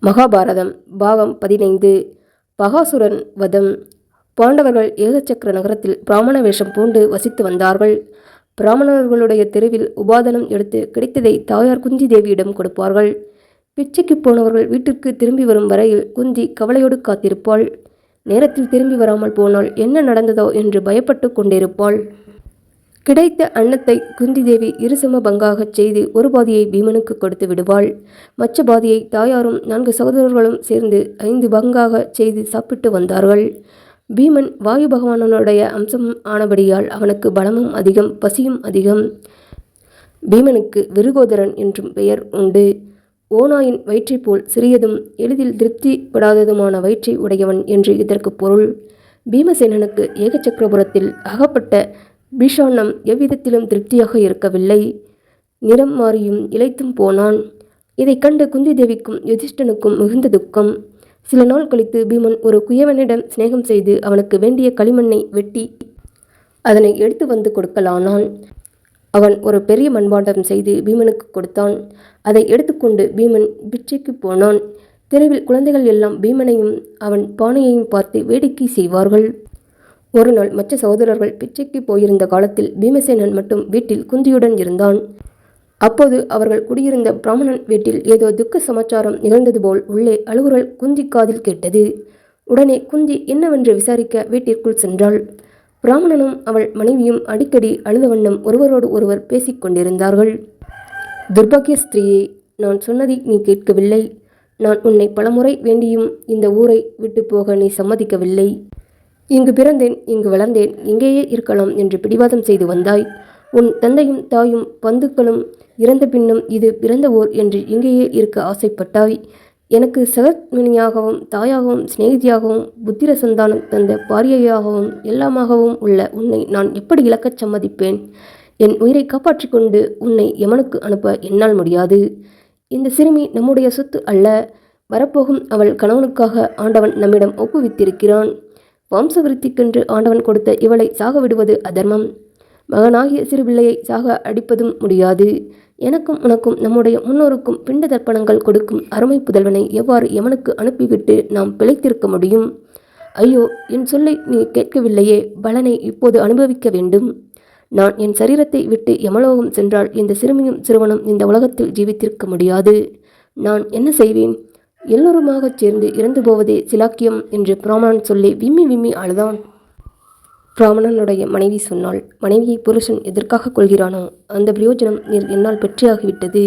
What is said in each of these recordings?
மகாபாரதம் பாகம் 15. பகாசுரன் வதம். பாண்டவர்கள் ஏகசக்கர நகரத்தில் பிராமண வேஷம் பூண்டு வசித்து வந்தார்கள். பிராமணர்களுடைய தெருவில் உபாதனம் எடுத்து கிடைத்ததை தாயார் குந்தி தேவியிடம் கொடுப்பார்கள். பிச்சைக்கு போனவர்கள் வீட்டிற்கு திரும்பி வரும் வரையில் குந்தி கவலையோடு காத்திருப்பாள். நேரத்தில் திரும்பி வராமல் போனால் என்ன நடந்ததோ என்று பயப்பட்டு கொண்டிருப்பாள். கிடைத்த அன்னத்தை குந்தி தேவி இருசம பங்காகச் செய்து ஒரு பாதியை பீமனுக்கு கொடுத்து விடுவாள். மற்ற பாதியை தாயாரும் 4 சகோதரர்களும் சேர்ந்து 5 பங்காக செய்து சாப்பிட்டு வந்தார்கள். பீமன் வாயு பகவானுடைய அம்சம் ஆனபடியால் அவனுக்கு பலமும் அதிகம், பசியும் அதிகம். பீமனுக்கு விருகோதரன் என்றும் பெயர் உண்டு. ஓநாயின் வயிற்றைப் போல் சிறியதும் எளிதில் திருப்திப்படாததுமான வயிற்றை உடையவன் என்று இதற்கு பொருள். பீமசேனனுக்கு ஏகசக்கரபுரத்தில் அகப்பட்ட பீஷாண்ணம் எவ்விதத்திலும் திருப்தியாக இருக்கவில்லை. நிறம் மாறியும் இளைத்தும் போனான். இதைக் கண்டு குந்தி தேவிக்கும் யுதிஷ்டனுக்கும் மிகுந்த துக்கம். சில நாள் கழித்து பீமன் ஒரு குயவனிடம் சிநேகம் செய்து அவனுக்கு வேண்டிய களிமண்ணை வெட்டி அதனை எடுத்து வந்து கொடுக்கலானான். அவன் ஒரு பெரிய மண்பாண்டம் செய்து பீமனுக்கு கொடுத்தான். அதை எடுத்துக்கொண்டு பீமன் பிச்சைக்கு போனான். தெருவில் குழந்தைகள் எல்லாம் பீமனையும் அவன் பானையையும் பார்த்து வேடிக்கை செய்வார்கள். ஒரு நாள் மற்ற சகோதரர்கள் பிச்சைக்கு போயிருந்த காலத்தில் பீமசேனன் மட்டும் வீட்டில் குந்தியுடன் இருந்தான். அப்போது அவர்கள் குடியிருந்த பிராமணன் வீட்டில் ஏதோ துக்க சமாச்சாரம் நிகழ்ந்தது போல் உள்ளே அழுகுரல் குந்தி காதில் கேட்டது. உடனே குந்தி என்னவென்று விசாரிக்க வீட்டிற்குள் சென்றாள். பிராமணனும் அவள் மனைவியும் அடிக்கடி அழுத வண்ணம் ஒருவரோடு ஒருவர் பேசிக் கொண்டிருந்தார்கள். துர்பாகிய ஸ்திரீயே, நான் சொன்னதை நீ கேட்கவில்லை. நான் உன்னை பலமுறை வேண்டியும் இந்த ஊரை விட்டு போக நீ சம்மதிக்கவில்லை. இங்கு பிறந்தேன், இங்கு வளர்ந்தேன், இங்கேயே இருக்கலாம் என்று பிடிவாதம் செய்து வந்தாய். உன் தந்தையும் தாயும் பந்துக்களும் இறந்த பின்னும் இது பிறந்த ஊர் என்று இங்கேயே இருக்க ஆசைப்பட்டாய். எனக்கு சகத்மினியாகவும் தாயாகவும் சிநேகிதியாகவும் புத்திர சந்தானம் தந்த பாரியையாகவும் எல்லாமாகவும் உள்ள உன்னை நான் எப்படி இழக்கச் சம்மதிப்பேன்? என் உயிரை காப்பாற்றி கொண்டு உன்னை யமனுக்கு அனுப்ப என்னால் முடியாது. இந்த சிறுமி நம்முடைய சொத்து அல்ல. வரப்போகும் அவள் கணவனுக்காக ஆண்டவன் நம்மிடம் ஒப்புவித்திருக்கிறான். வம்சவிருத்திக்கென்று ஆண்டவன் கொடுத்த இவளை சாக விடுவது அதர்மம். மகனாகிய சிறு பிள்ளையை சாக அடிப்பதும் முடியாது. எனக்கும் உனக்கும் நம்முடைய முன்னோருக்கும் பிண்ட தர்ப்பணங்கள் கொடுக்கும் அருமை புதல்வனை எவ்வாறு யமனுக்கு அனுப்பிவிட்டு நாம் பிழைத்திருக்க முடியும்? ஐயோ, என் சொல்லை நீ கேட்கவில்லையே. பலனை இப்போது அனுபவிக்க வேண்டும். நான் என் சரீரத்தை விட்டு யமலோகம் சென்றால் இந்த சிறுமியும் சிறுவனும் இந்த உலகத்தில் ஜீவித்திருக்க முடியாது. நான் என்ன செய்வேன்? எல்லோருமாகச் சேர்ந்து இறந்து போவதே சிலாக்கியம் என்று பிராமணன் சொல்லி விம்மி விம்மி அழுதான். பிராமணனுடைய மனைவி சொன்னாள், மனைவியை புருஷன் எதற்காக கொள்கிறானோ அந்த பிரயோஜனம் நீர் என்னால் பெற்றியாகிவிட்டது.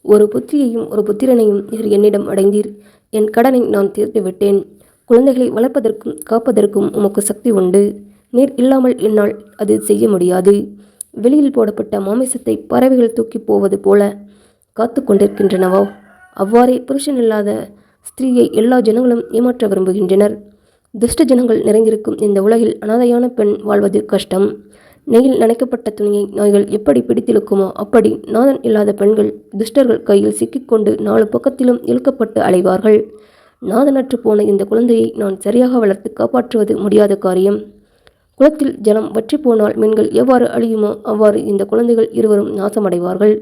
ஒரு புத்திரியையும் ஒரு புத்திரனையும் நீர் என்னிடம் அடைந்தீர். என் கடனை நான் தீர்த்து விட்டேன். குழந்தைகளை வளர்ப்பதற்கும் காப்பதற்கும் உமக்கு சக்தி உண்டு. நீர் இல்லாமல் என்னால் அது செய்ய முடியாது. வெளியில் போடப்பட்ட மாமிசத்தை பறவைகள் தூக்கி போவது போல காத்து கொண்டிருக்கின்றனவோ அவ்வாறே புருஷன் இல்லாத ஸ்திரீயை எல்லா ஜனங்களும் ஏமாற்ற விரும்புகின்றனர். துஷ்ட ஜனங்கள் நிறைந்திருக்கும் இந்த உலகில் அனாதையான பெண் வாழ்வது கஷ்டம். நெய்யில் நனைக்கப்பட்ட துணியை நாய்கள் எப்படி பிடித்திழுக்குமோ அப்படி நாதன் இல்லாத பெண்கள் துஷ்டர்கள் கையில் சிக்கிக்கொண்டு 4 பக்கத்திலும் இழுக்கப்பட்டு அலைவார்கள். நாதனற்று போன இந்த குழந்தையை நான் சரியாக வளர்த்து காப்பாற்றுவது முடியாத காரியம். குளத்தில் ஜலம் வற்றி போனால் மீன்கள் எவ்வாறு அழியுமோ அவ்வாறு இந்த குழந்தைகள் இருவரும் நாசமடைவார்கள்.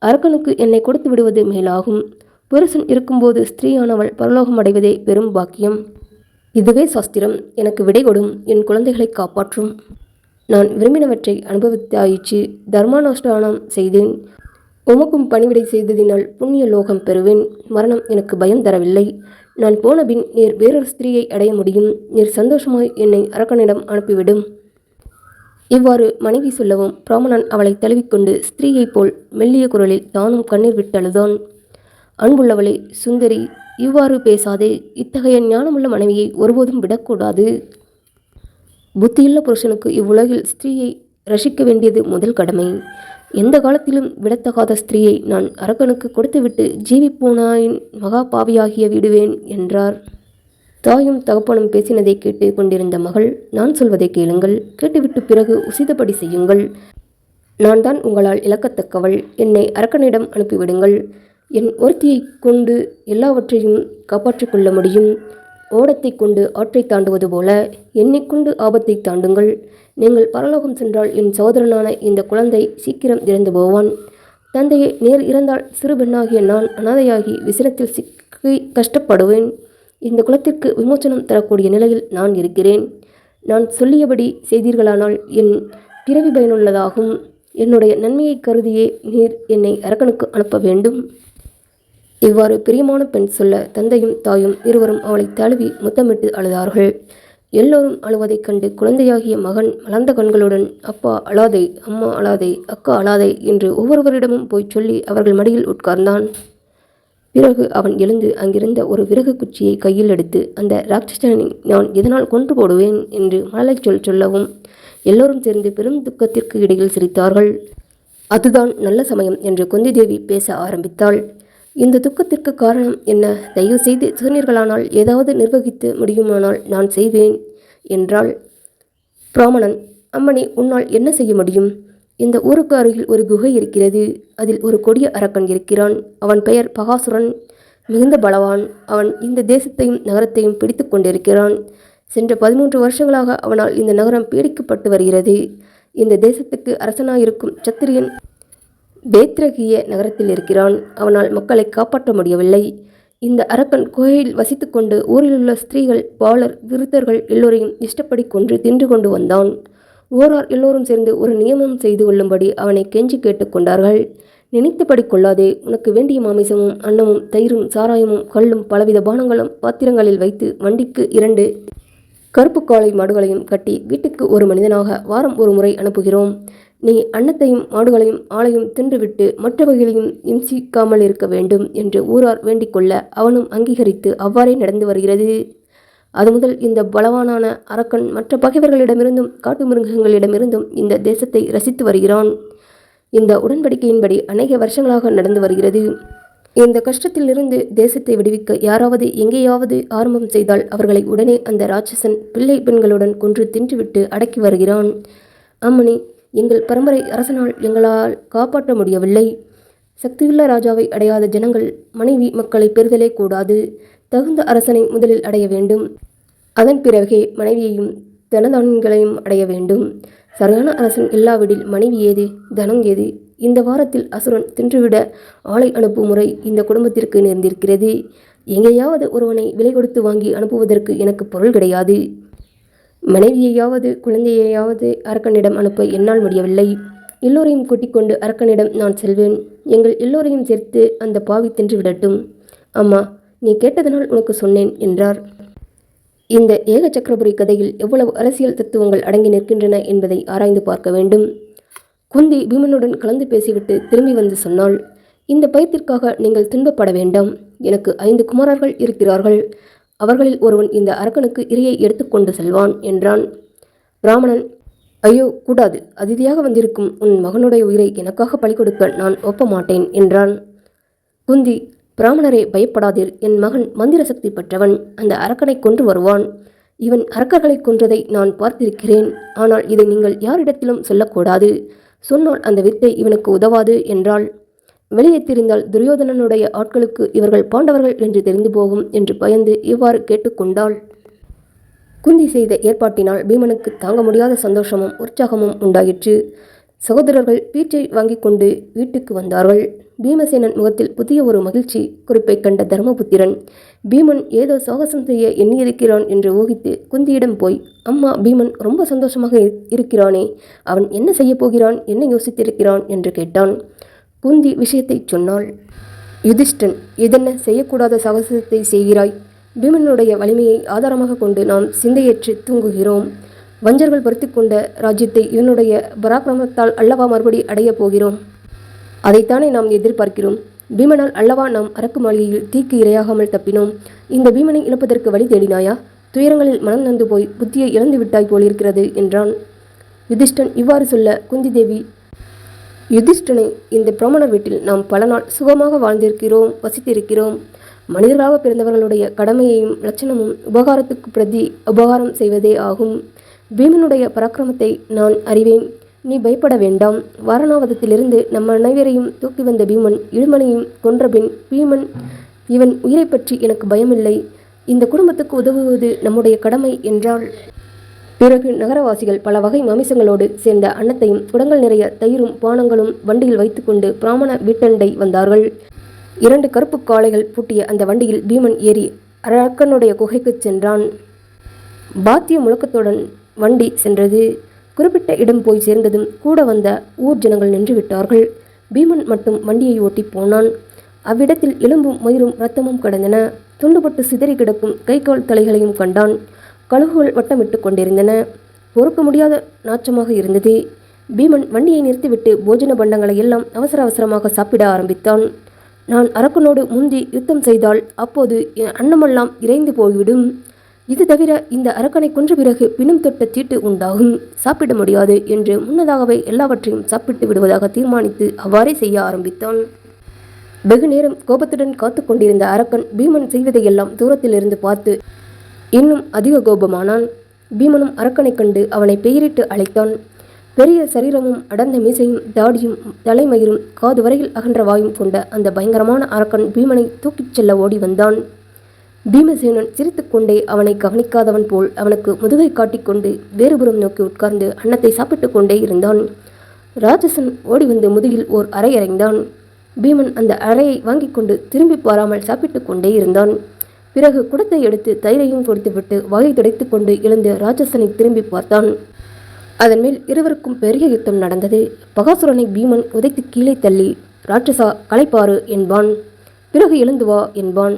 அரக்கனுக்கு என்னை கொடுத்து விடுவது மேலாகும். புருஷன் இருக்கும்போது ஸ்திரீயானவள் பரலோகம் அடைவதே பெரும் பாக்கியம். இதுவே சாஸ்திரம். எனக்கு விடை கொடும். என் குழந்தைகளை காப்பாற்றும். நான் விரும்பினவற்றை அனுபவித்தாயிற்று. தர்மானுஷ்டானம் செய்தேன். உமக்கும் பணிவிடை செய்ததினால் புண்ணிய லோகம் பெறுவேன். மரணம் எனக்கு பயம் தரவில்லை. நான் போன பின் நீர் வேறொரு ஸ்திரீயை அடைய முடியும். நீர் சந்தோஷமாய் என்னை அரக்கனிடம் அனுப்பிவிடும். இவ்வாறு மனைவி சொல்லவும் பிராமணன் அவளை தழுவிக்கொண்டு ஸ்திரீயைப் போல் மெல்லிய குரலில் தானும் கண்ணீர் விட்டழுதான். அன்புள்ளவளே சுந்தரி, இவ்வாறு பேசாதே. இத்தகைய ஞானமுள்ள மனைவியை ஒருபோதும் விடக்கூடாது. புத்தியுள்ள புருஷனுக்கு இவ்வுலகில் ஸ்திரீயை ரசிக்க வேண்டியது முதல் கடமை. எந்த காலத்திலும் விடத்தகாத ஸ்திரீயை நான் அரக்கனுக்கு கொடுத்துவிட்டு ஜீவிப்போனாயின் மகா பாவியாகிய விடுவேன் என்றார். தாயும் தகப்பனும் பேசினதை கேட்டு கொண்டிருந்த மகள், நான் சொல்வதை கேளுங்கள். கேட்டுவிட்டு பிறகு உசிதப்படி செய்யுங்கள். நான் தான் உங்களால் இழக்கத்தக்கவள். என்னை அரக்கனிடம் அனுப்பிவிடுங்கள். என் ஒருத்தியை கொண்டு எல்லாவற்றையும் காப்பாற்றிக் கொள்ள முடியும். ஓடத்தை கொண்டு ஆற்றை தாண்டுவது போல என்னைக்கொண்டு ஆபத்தை தாண்டுங்கள். நீங்கள் பரலோகம் சென்றால் என் சகோதரனான இந்த குழந்தை சீக்கிரம் இறந்து போவான். தந்தையே, நேர் இறந்தால் சிறு பெண்ணாகிய நான் அனாதையாகி விசனத்தில் சிக்கி கஷ்டப்படுவேன். இந்த குலத்திற்கு விமோசனம் தரக்கூடிய நிலையில் நான் இருக்கிறேன். நான் சொல்லியபடி செய்தீர்களானால் என் பிறவி பயனுள்ளதாகும். என்னுடைய நன்மையை கருதியே நீர் என்னை அரக்கனுக்கு அனுப்ப வேண்டும். இவ்வாறு பிரியமான பெண் சொல்ல தந்தையும் தாயும் இருவரும் அவளை தழுவி முத்தமிட்டு அழுதார்கள். எல்லோரும் அழுவதைக் கண்டு குழந்தையாகிய மகன் மலர்ந்த கண்களுடன், அப்பா அழாதே, அம்மா அழாதே, அக்கா அழாதே என்று ஒவ்வொருவரிடமும் போய் சொல்லி அவர்கள் மடியில் உட்கார்ந்தான். பிறகு அவன் எழுந்து அங்கிருந்த ஒரு விறகு குச்சியை கையில் எடுத்து, அந்த ராட்சசனை நான் இதனால் கொன்று போடுவேன் என்று மழலை சொல்லவும் எல்லோரும் சேர்ந்து பெரும் துக்கத்திற்கு இடையில் சிரித்தார்கள். அதுதான் நல்ல சமயம் என்று குந்தி தேவி பேச ஆரம்பித்தாள். இந்த துக்கத்திற்கு காரணம் என்ன? தயவு செய்து சொன்னீர்களானால் ஏதாவது நிர்வகித்து முடியுமானால் நான் செய்வேன் என்றாள். பிராமணன், அம்மணி, உன்னால் என்ன செய்ய முடியும்? இந்த ஊருக்கு அருகில் ஒரு குகை இருக்கிறது. அதில் ஒரு கொடிய அரக்கன் இருக்கிறான். அவன் பெயர் பகாசுரன். மிகுந்த பலவான். அவன் இந்த தேசத்தையும் நகரத்தையும் பிடித்து கொண்டிருக்கிறான். சென்ற 13 வருஷங்களாக அவனால் இந்த நகரம் பீடிக்கப்பட்டு வருகிறது. இந்த தேசத்துக்கு அரசனாயிருக்கும் சத்திரியன் பேத்ரகிய நகரத்தில் இருக்கிறான். அவனால் மக்களை காப்பாற்ற முடியவில்லை. இந்த அரக்கன் குகையில் வசித்து கொண்டு ஊரிலுள்ள ஸ்திரீகள், பாலர், விருத்தர்கள் எல்லோரையும் இஷ்டப்படி கொன்று தின்று கொண்டு வந்தான். ஓரார் எல்லோரும் சேர்ந்து ஒரு நியமனம் செய்து கொள்ளும்படி அவனை கெஞ்சி கேட்டுக்கொண்டார்கள். நினைத்தபடி கொள்ளாதே. உனக்கு வேண்டிய மாமிசமும் அன்னமும் தயிரும் சாராயமும் கல்லும் பலவித பானங்களும் பாத்திரங்களில் வைத்து வண்டிக்கு 2 கருப்பு காளை மாடுகளையும் கட்டி வீட்டுக்கு ஒரு மனிதனாக வாரம் ஒரு முறை அனுப்புகிறோம். நீ அன்னத்தையும் மாடுகளையும் ஆளையும் தின்றுவிட்டு மற்றவர்களையும் இம்சிக்காமல் இருக்க வேண்டும் என்று ஊரார் வேண்டிக் கொள்ள அவனும் அங்கீகரித்து அவ்வாறே நடந்து வருகிறது. அது முதல் இந்த பலவானான அரக்கன் மற்ற பகைவர்களிடமிருந்தும் காட்டு மிருகங்களிடமிருந்தும் இந்த தேசத்தை ரசித்து வருகிறான். இந்த உடன்படிக்கையின்படி அநேக வருஷங்களாக நடந்து வருகிறது. இந்த கஷ்டத்திலிருந்து தேசத்தை விடுவிக்க யாராவது எங்கேயாவது ஆரம்பம் செய்தால் அவர்களை உடனே அந்த ராட்சசன் பிள்ளை பெண்களுடன் கொன்று தின்றுவிட்டு அடக்கி வருகிறான். அம்மணி, எங்கள் பரம்பரை அரசனால் எங்களால் காப்பாற்ற முடியவில்லை. சக்தியுள்ள ராஜாவை அடையாத ஜனங்கள் மனைவி மக்களை பெறுதலே கூடாது. தகுந்த அரசனை முதலில் அடைய வேண்டும். அதன் பிறகே மனைவியையும் தனதான்களையும் அடைய வேண்டும். சரியான அரசன் இல்லாவிடில் மனைவி ஏது, தனம் ஏது? இந்த வாரத்தில் அசுரன் தின்றுவிட ஆளை அனுப்பும் முறை இந்த குடும்பத்திற்கு நேர்ந்திருக்கிறது. எங்கேயாவது ஒருவனை விலை கொடுத்து வாங்கி அனுப்புவதற்கு எனக்கு பொருள் கிடையாது. மனைவியையாவது குழந்தையையாவது அரக்கனிடம் அனுப்ப என்னால் முடியவில்லை. எல்லோரையும் கூட்டிக் கொண்டு அரக்கனிடம் நான் செல்வேன். எங்கள் எல்லோரையும் சேர்த்து அந்த பாவி தின்று விடட்டும். அம்மா, நீ கேட்டதனால் உனக்கு சொன்னேன் என்றார். இந்த ஏக சக்கரபுரி கதையில் எவ்வளவு அரசியல் தத்துவங்கள் அடங்கி நிற்கின்றன என்பதை ஆராய்ந்து பார்க்க வேண்டும். குந்தி பீமனுடன் கலந்து பேசிவிட்டு திரும்பி வந்து சொன்னாள், இந்த பயத்திற்காக நீங்கள் துன்பப்பட வேண்டாம். எனக்கு 5 குமாரர்கள் இருக்கிறார்கள். அவர்களில் ஒருவன் இந்த அரக்கனுக்கு இரையை எடுத்துக்கொண்டு செல்வான் என்றான். பிராமணன், ஐயோ கூடாது. அதிதியாக வந்திருக்கும் உன் மகனுடைய உயிரை எனக்காக பலி கொடுக்க நான் ஒப்ப மாட்டேன் என்றான். குந்தி, பிராமணரே, பயப்படாதீர். என் மகன் மந்திர சக்தி பெற்றவன். அந்த அரக்கனை கொன்று வருவான். இவன் அரக்கர்களை கொன்றதை நான் பார்த்திருக்கிறேன். ஆனால் இதை நீங்கள் யாரிடத்திலும் சொல்லக்கூடாது. சொன்னால் அந்த வித்தை இவனுக்கு உதவாது என்றாள். வெளியே தெரிந்தால் துரியோதனனுடைய ஆட்களுக்கு இவர்கள் பாண்டவர்கள் என்று தெரிந்து போகும் என்று பயந்து இவ்வாறு கேட்டுக்கொண்டாள். குந்தி செய்த ஏற்பாட்டினால் பீமனுக்கு தாங்க முடியாத சந்தோஷமும் உற்சாகமும் உண்டாயிற்று. சகோதரர்கள் பீச்சை வாங்கி கொண்டு வீட்டுக்கு வந்தார்கள். பீமசேனன் முகத்தில் புதிய ஒரு மகிழ்ச்சி குறிப்பை கண்ட தர்மபுத்திரன், பீமன் ஏதோ சாகசம் செய்ய எண்ணியிருக்கிறான் என்று ஊகித்து குந்தியிடம் போய், அம்மா, பீமன் ரொம்ப சந்தோஷமாக இருக்கிறானே, அவன் என்ன செய்ய போகிறான், என்ன யோசித்திருக்கிறான் என்று கேட்டான். குந்தி விஷயத்தை சொன்னாள். யுதிஷ்டன், இதென்ன செய்யக்கூடாத சாகசத்தை செய்கிறாய்? பீமனுடைய வலிமையை ஆதாரமாக கொண்டு நாம் சிந்தையேற்று தூங்குகிறோம். வஞ்சர்கள் பருத்தி கொண்ட ராஜ்யத்தை இவனுடைய பராக்கிரமத்தால் அல்லவா மறுபடி அடையப் போகிறோம். அதைத்தானே நாம் எதிர்பார்க்கிறோம். பீமனால் அல்லவா நாம் அரக்கு மாளிகையில் தீக்கு இரையாகாமல் தப்பினோம். இந்த பீமனை இழப்பதற்கு வழி தேடினாயா? துயரங்களில் மனம் நொந்து போய் புத்தியை இழந்து விட்டாய் போலிருக்கிறது என்றான். யுதிஷ்டன் இவ்வாறு சொல்ல குந்தி தேவி, யுதிஷ்டனை, இந்த பிராமணர் வீட்டில் நாம் பல நாள் சுகமாக வாழ்ந்திருக்கிறோம், வசித்திருக்கிறோம். மனிதர்களாக பிறந்தவர்களுடைய கடமையையும் லட்சணமும் உபகாரத்துக்கு பிரதி உபகாரம் செய்வதே ஆகும். பீமனுடைய பராக்கிரமத்தை நான் அறிவேன். நீ பயப்பட வேண்டாம். வாரணாவதத்திலிருந்து நம்ம அனைவரையும் தூக்கி வந்த பீமன் இழுமனையும் கொன்றபின் பீமன் இவன் உயிரை பற்றி எனக்கு பயமில்லை. இந்த குடும்பத்துக்கு உதவுவது நம்முடைய கடமை என்றாள். பிறகு நகரவாசிகள் பல வகை மாமிசங்களோடு சேர்ந்த அன்னத்தையும் குடங்கள் நிறைய தயிரும் பானங்களும் வண்டியில் வைத்துக்கொண்டு பிராமண வீட்டண்டை வந்தார்கள். 2 கருப்பு காளைகள் பூட்டிய அந்த வண்டியில் பீமன் ஏறி அரக்கனுடைய குகைக்கு சென்றான். பாத்திய முழக்கத்துடன் வண்டி சென்றது. குறிப்பிட்ட இடம் போய் சேர்ந்ததும் கூட வந்த ஊர் ஜனங்கள் நின்று விட்டார்கள். பீமன் மட்டும் வண்டியை ஓட்டி போனான். அவ்விடத்தில் எலும்பும் மயிரும் இரத்தமும் கிடந்தன. துண்டுபட்டு சிதறி கிடக்கும் கை கால் தலைகளையும் கண்டான். கழுகுகள் வட்டமிட்டு கொண்டிருந்தன. பொறுக்க முடியாத நாச்சமாக இருந்தது. பீமன் வண்டியை நிறுத்திவிட்டு போஜன பண்டங்களை எல்லாம் அவசர அவசரமாக சாப்பிட ஆரம்பித்தான். நான் அரக்கனோடு முந்தி யுத்தம் செய்தால் அப்போது என் அன்னமெல்லாம் இறைந்து போய்விடும். இது தவிர இந்த அரக்கனை கொன்ற பிறகு பிணம் தொட்ட தீட்டு உண்டாகும். சாப்பிட முடியாது என்று முன்னதாகவே எல்லாவற்றையும் சாப்பிட்டு விடுவதாக தீர்மானித்து அவ்வாறே செய்ய ஆரம்பித்தான். வெகு நேரம் கோபத்துடன் காத்து கொண்டிருந்த அரக்கன் பீமன் செய்வதையெல்லாம் தூரத்திலிருந்து பார்த்து இன்னும் அதிக கோபமானான். பீமனும் அரக்கனை கண்டு அவனை பெயரிட்டு அழைத்தான். பெரிய சரீரமும் அடர்ந்த மீசையும் தாடியும் தலைமயிரும் காது வரையில் அகன்ற வாயும் கொண்ட அந்த பயங்கரமான அரக்கன் பீமனை தூக்கிச் செல்ல ஓடி வந்தான். பீமசேனன் சிரித்துக்கொண்டே அவனை கவனிக்காதவன் போல் அவனுக்கு முதுகை காட்டிக்கொண்டு வேறுபுறம் நோக்கி உட்கார்ந்து அன்னத்தை சாப்பிட்டு கொண்டே இருந்தான். ராட்சசன் ஓடி வந்து முதுகில் ஓர் அறை அறைந்தான். பீமன் அந்த அறையை வாங்கி கொண்டு திரும்பி பாராமல் சாப்பிட்டு கொண்டே இருந்தான். பிறகு குடத்தை எடுத்து தயிரையும் கொடுத்துவிட்டு வாயை துடைத்து கொண்டு எழுந்து ராட்சசனை திரும்பி பார்த்தான். அதன் மேல் இருவருக்கும் பெரிய யுத்தம் நடந்தது. பகாசுரனை பீமன் உதைத்து கீழே தள்ளி, ராட்சசா களைப்பாறு என்பான். பிறகு எழுந்து வா என்பான்.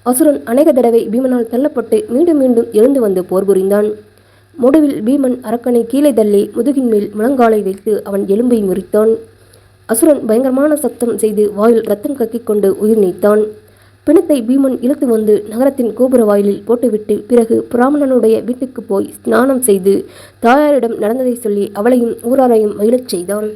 அசுரன் அநேக தடவை பீமனால் தள்ளப்பட்டு மீண்டும் மீண்டும் எழுந்து வந்து போர் புரிந்தான். முடிவில் பீமன் அரக்கனை கீழே தள்ளி முதுகின் மேல் முழங்காலை வைத்து அவன் எலும்பை முறித்தான். அசுரன் பயங்கரமான சத்தம் செய்து வாயில் ரத்தம் கக்கிக் கொண்டு உயிர் நீத்தான். பிணத்தை பீமன் இழுத்து வந்து நகரத்தின் கோபுர வாயிலில் போட்டுவிட்டு பிறகு பிராமணனுடைய வீட்டுக்கு போய் ஸ்நானம் செய்து தாயாரிடம் நடந்ததை சொல்லி அவளையும் ஊராரையும் மகிழச் செய்தான்.